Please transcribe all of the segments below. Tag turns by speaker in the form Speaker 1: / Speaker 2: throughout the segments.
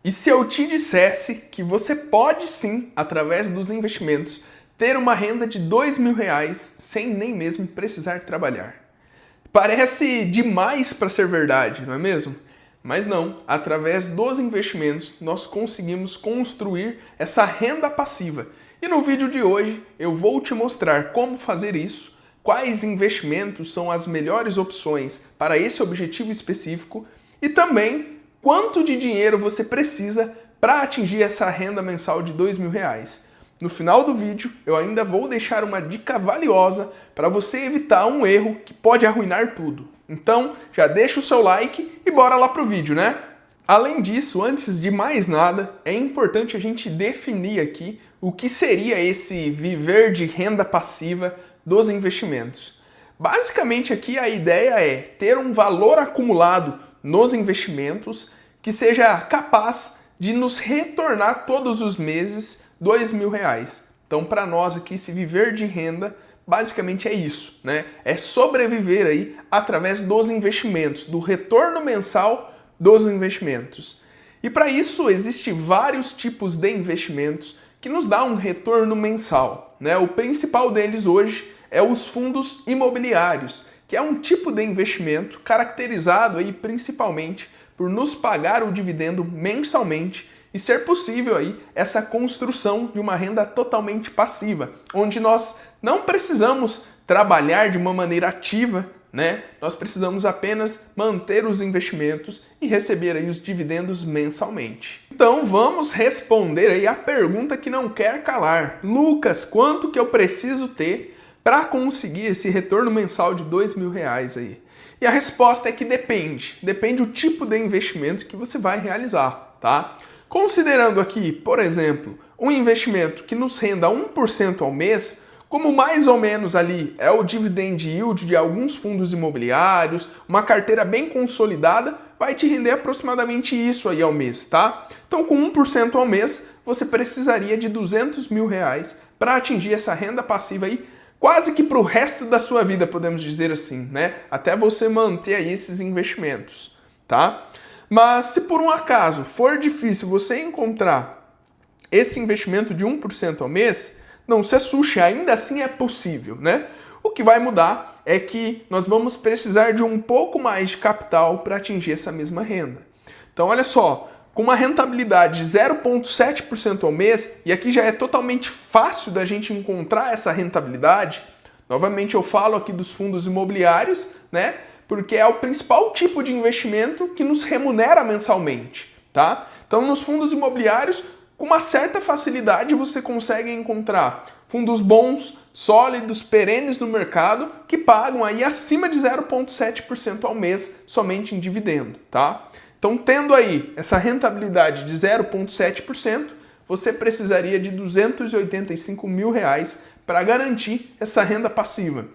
Speaker 1: E se eu te dissesse que você pode sim, através dos investimentos, ter uma renda de R$ 2.000 sem nem mesmo precisar trabalhar? Parece demais para ser verdade, não é mesmo? Mas não, através dos investimentos nós conseguimos construir essa renda passiva. E no vídeo de hoje eu vou te mostrar como fazer isso, quais investimentos são as melhores opções para esse objetivo específico e também quanto de dinheiro você precisa para atingir essa renda mensal de R$ 2.000. No final do vídeo, eu ainda vou deixar uma dica valiosa para você evitar um erro que pode arruinar tudo. Então, já deixa o seu like e bora lá pro vídeo, né? Além disso, antes de mais nada, é importante a gente definir aqui o que seria esse viver de renda passiva dos investimentos. Basicamente aqui a ideia é ter um valor acumulado nos investimentos que seja capaz de nos retornar todos os meses R$ 2.000. Então, para nós aqui, se viver de renda, basicamente é isso, né? É sobreviver aí através dos investimentos, do retorno mensal dos investimentos. E para isso, existem vários tipos de investimentos que nos dão um retorno mensal, né? O principal deles hoje é os fundos imobiliários, que é um tipo de investimento caracterizado aí principalmente por nos pagar o dividendo mensalmente e ser possível aí essa construção de uma renda totalmente passiva, onde nós não precisamos trabalhar de uma maneira ativa, né? Nós precisamos apenas manter os investimentos e receber aí os dividendos mensalmente. Então vamos responder aí a pergunta que não quer calar. Lucas, quanto que eu preciso ter para conseguir esse retorno mensal de R$ 2.000 aí? E a resposta é que depende. Depende do tipo de investimento que você vai realizar, tá? Considerando aqui, por exemplo, um investimento que nos renda 1% ao mês, como mais ou menos ali é o dividend yield de alguns fundos imobiliários, uma carteira bem consolidada, vai te render aproximadamente isso aí ao mês, tá? Então com 1% ao mês, você precisaria de R$ 200.000 para atingir essa renda passiva aí, quase que para o resto da sua vida, podemos dizer assim, né? Até você manter aí esses investimentos, tá? Mas se por um acaso for difícil você encontrar esse investimento de 1% ao mês, não se assuste, ainda assim é possível, né? O que vai mudar é que nós vamos precisar de um pouco mais de capital para atingir essa mesma renda. Então olha só, com uma rentabilidade de 0,7% ao mês, e aqui já é totalmente fácil da gente encontrar essa rentabilidade, novamente eu falo aqui dos fundos imobiliários, né? Porque é o principal tipo de investimento que nos remunera mensalmente, tá? Então, nos fundos imobiliários, com uma certa facilidade, você consegue encontrar fundos bons, sólidos, perenes no mercado, que pagam aí acima de 0,7% ao mês somente em dividendo, tá? Então, tendo aí essa rentabilidade de 0,7%, você precisaria de R$ 285.000 para garantir essa renda passiva.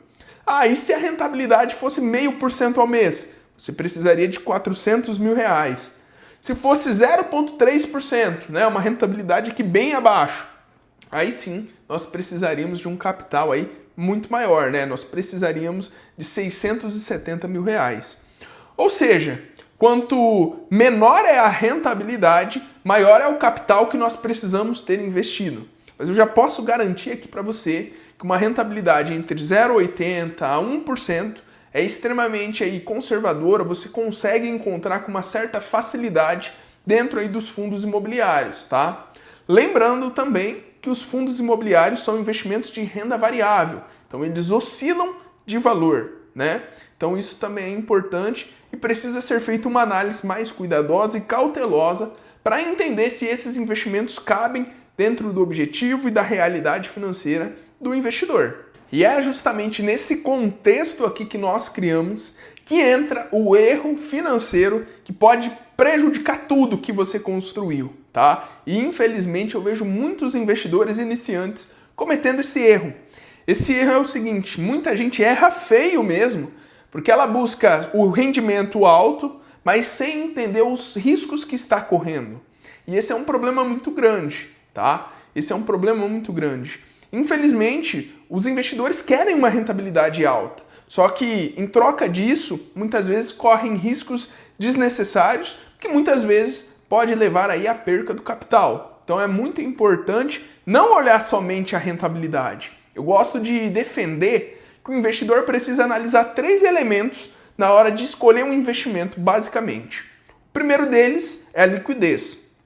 Speaker 1: Ah, e se a rentabilidade fosse 0,5% ao mês? Você precisaria de R$ 400.000. Se fosse 0,3%, né, uma rentabilidade aqui bem abaixo, aí sim nós precisaríamos de um capital aí muito maior, né? Nós precisaríamos de R$ 670.000. Ou seja, quanto menor é a rentabilidade, maior é o capital que nós precisamos ter investido. Mas eu já posso garantir aqui para você que uma rentabilidade entre 0,80% a 1% é extremamente aí conservadora, você consegue encontrar com uma certa facilidade dentro aí dos fundos imobiliários, tá? Lembrando também que os fundos imobiliários são investimentos de renda variável, então eles oscilam de valor, né? Então isso também é importante e precisa ser feita uma análise mais cuidadosa e cautelosa para entender se esses investimentos cabem dentro do objetivo e da realidade financeira do investidor. E é justamente nesse contexto aqui que nós criamos que entra o erro financeiro que pode prejudicar tudo que você construiu, tá? E infelizmente eu vejo muitos investidores iniciantes cometendo esse erro. Esse erro é o seguinte, muita gente erra feio mesmo, porque ela busca o rendimento alto, mas sem entender os riscos que está correndo. E esse é um problema muito grande, tá? Esse é um problema muito grande. Infelizmente, os investidores querem uma rentabilidade alta, só que em troca disso, muitas vezes correm riscos desnecessários que muitas vezes pode levar aí à perca do capital. Então é muito importante não olhar somente a rentabilidade. Eu gosto de defender que o investidor precisa analisar 3 elementos na hora de escolher um investimento, basicamente. O primeiro deles é a liquidez,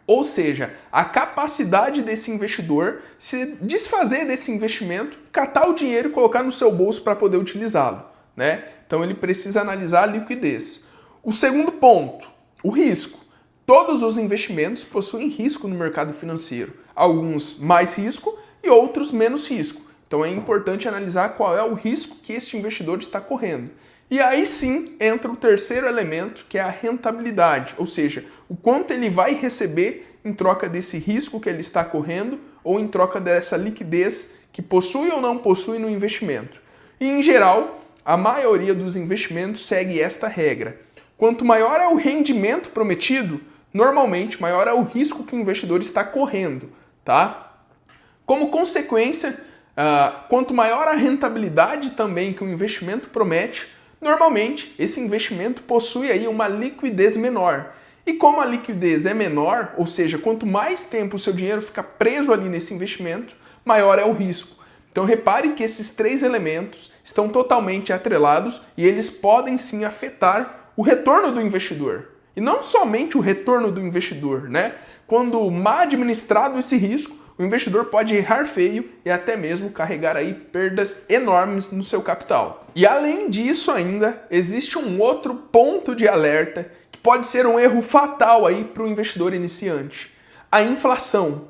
Speaker 1: ou seja, a capacidade desse investidor se desfazer desse investimento, catar o dinheiro e colocar no seu bolso para poder utilizá-lo, né? Então ele precisa analisar a liquidez. O segundo ponto, o risco. Todos os investimentos possuem risco no mercado financeiro, alguns mais risco e outros menos risco. Então é importante analisar qual é o risco que este investidor está correndo. E aí sim entra o terceiro elemento, que é a rentabilidade, ou seja, o quanto ele vai receber em troca desse risco que ele está correndo ou em troca dessa liquidez que possui ou não possui no investimento. E em geral, a maioria dos investimentos segue esta regra. Quanto maior é o rendimento prometido, normalmente maior é o risco que o investidor está correndo, tá? Como consequência, quanto maior a rentabilidade também que o investimento promete, normalmente esse investimento possui aí uma liquidez menor. E como a liquidez é menor, ou seja, quanto mais tempo o seu dinheiro fica preso ali nesse investimento, maior é o risco. Então repare que esses 3 elementos estão totalmente atrelados e eles podem sim afetar o retorno do investidor. E não somente o retorno do investidor, né? Quando mal administrado esse risco, o investidor pode errar feio e até mesmo carregar aí perdas enormes no seu capital. E além disso ainda, existe um outro ponto de alerta que pode ser um erro fatal aí para o investidor iniciante: a inflação.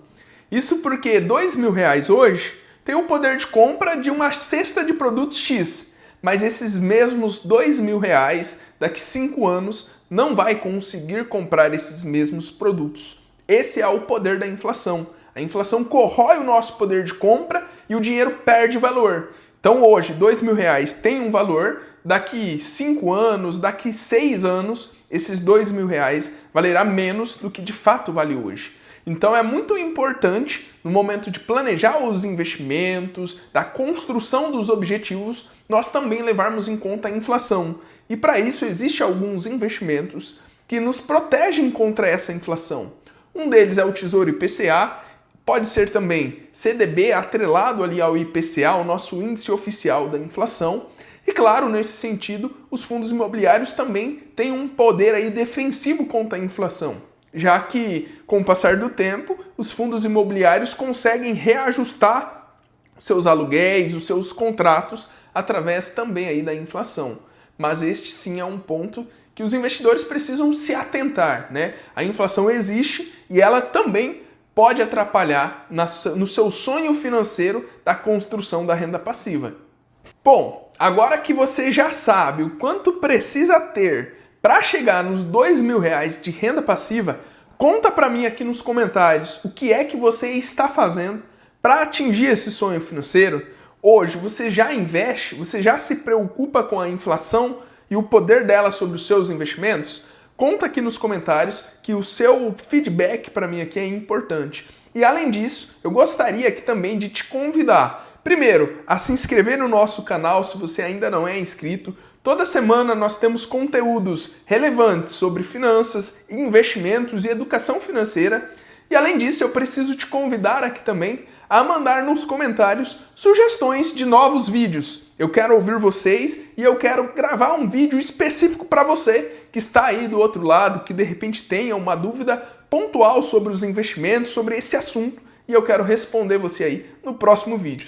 Speaker 1: Isso porque R$2.000 hoje tem o poder de compra de uma cesta de produtos X, mas esses mesmos R$2.000 daqui 5 anos não vai conseguir comprar esses mesmos produtos. Esse é o poder da inflação. A inflação corrói o nosso poder de compra e o dinheiro perde valor. Então hoje, R$2.000 tem um valor, daqui 5 anos, daqui 6 anos, esses R$2.000 valerá menos do que de fato vale hoje. Então é muito importante, no momento de planejar os investimentos, da construção dos objetivos, nós também levarmos em conta a inflação. E para isso existem alguns investimentos que nos protegem contra essa inflação. Um deles é o Tesouro IPCA, pode ser também CDB atrelado ali ao IPCA, o nosso índice oficial da inflação. E claro, nesse sentido, os fundos imobiliários também têm um poder aí defensivo contra a inflação, já que, com o passar do tempo, os fundos imobiliários conseguem reajustar seus aluguéis, os seus contratos, através também aí da inflação. Mas este sim é um ponto que os investidores precisam se atentar, né? A inflação existe e ela também pode atrapalhar no seu sonho financeiro da construção da renda passiva. Bom, agora que você já sabe o quanto precisa ter para chegar nos R$2.000 de renda passiva, conta para mim aqui nos comentários o que é que você está fazendo para atingir esse sonho financeiro. Hoje você já investe? Você já se preocupa com a inflação e o poder dela sobre os seus investimentos? Conta aqui nos comentários que o seu feedback para mim aqui é importante. E além disso, eu gostaria aqui também de te convidar, primeiro, a se inscrever no nosso canal se você ainda não é inscrito. Toda semana nós temos conteúdos relevantes sobre finanças, investimentos e educação financeira. E além disso, eu preciso te convidar aqui também a mandar nos comentários sugestões de novos vídeos. Eu quero ouvir vocês e eu quero gravar um vídeo específico para você que está aí do outro lado, que de repente tenha uma dúvida pontual sobre os investimentos, sobre esse assunto, e eu quero responder você aí no próximo vídeo.